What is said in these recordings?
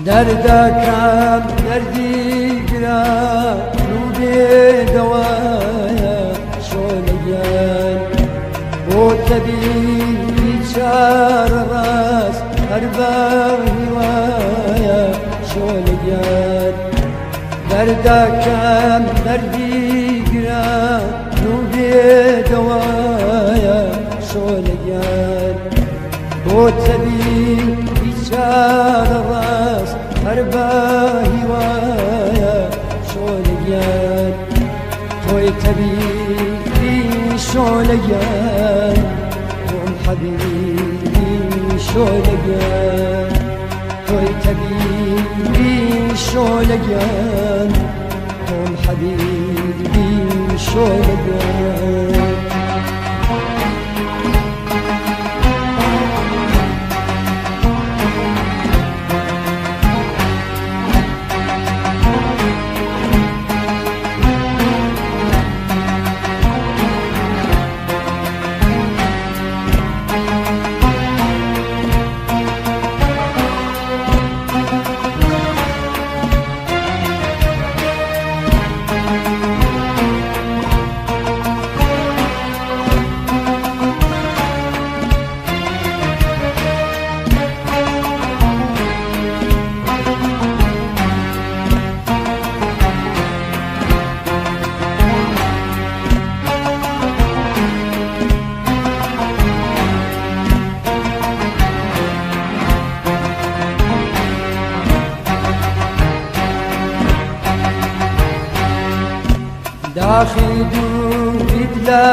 دردكم دردي قرا نوبي دوايا شوليان وتبي بيشار راس قربا هوايا شوليان دردكم دردي قرا نوبي دوايا شوليان وتبي بيشار راس قربا هوايا شوليان توي تبي شوليان قوم حبيبي شوليان توي تبي شوليان قوم حبيبي شوليان داخل دوری بلا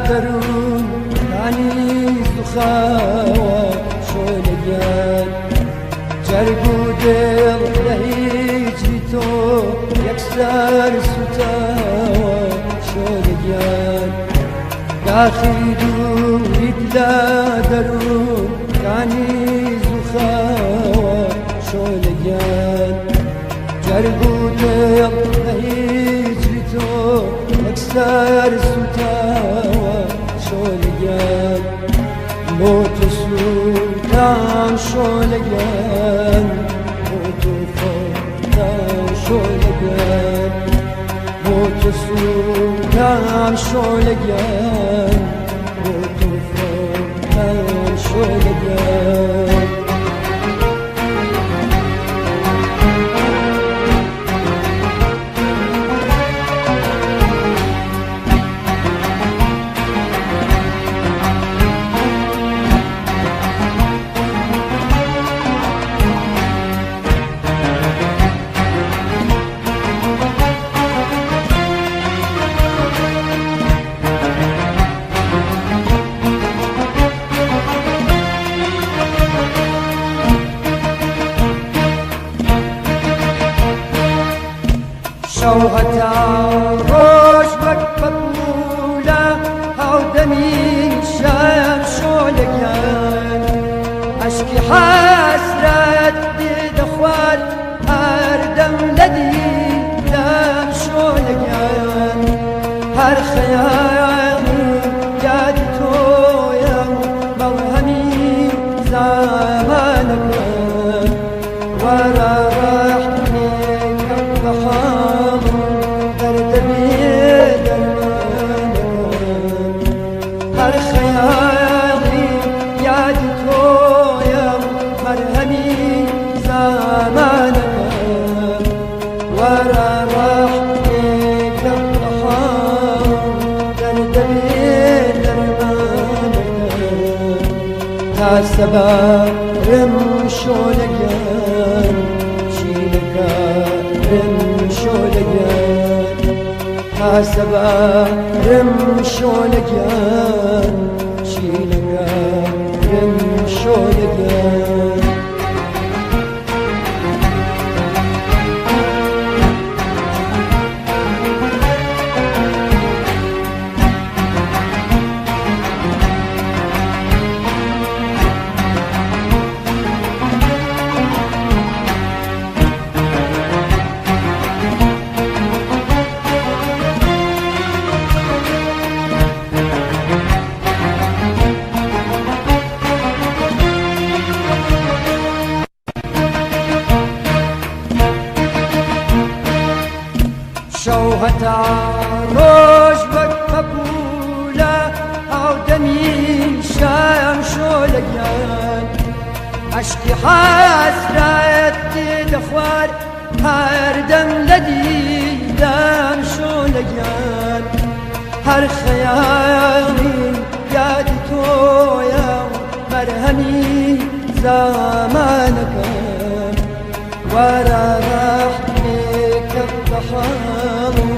درون دانی زخاوة شوليان جرقو دل لهيجي تو يكسر ستاوة شوليان داخل دوری بلا درون دانی زخاوة شوليان جرقو دل لهيجي تو أكسر ستاوى شوليان موت سلطان شوليان موت سلطان شوليان موت سلطان شوليان موت سلطان شوليان شوهتا روش مقبولة هاو دمي شام شوليان أشكي حسرت بدخوات أردم لدي دام شوليان هر خيال يادي تويا موهمي زمانك ورا رحمي كبخار هر خيالي يادي تويا مرهمي زمانك ورا رحمك البحار دردبي درمانك تاسبا رمشوليان شيلك رمشوليان تاسبا رمشوليان شيلك رمشوليان دەمی شام شۆلەگیان عشقی حەسرەتی دەخوار هەردەم لە دیدان شۆلەگیان هەر خەیاڵی یادی تۆیە و مەرهەمی زامانەکەم وەرە ڕەحمێکە بە حاڵ و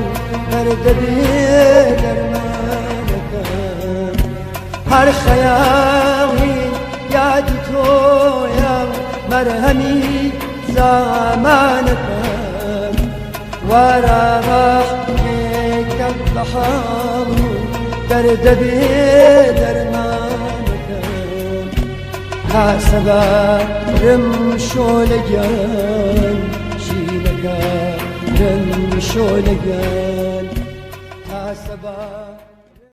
دەردەبێ دەرمانەکەم هەر خەیاڵی یادی تۆیە و مەرهەمی زامانەکەم وەرە ڕەحمێکە بە حاڵ و دەردەبێ دەرمانەکەم هاسەبارم شۆلەگیان شینەکە رم شۆلەگیان هاسەبار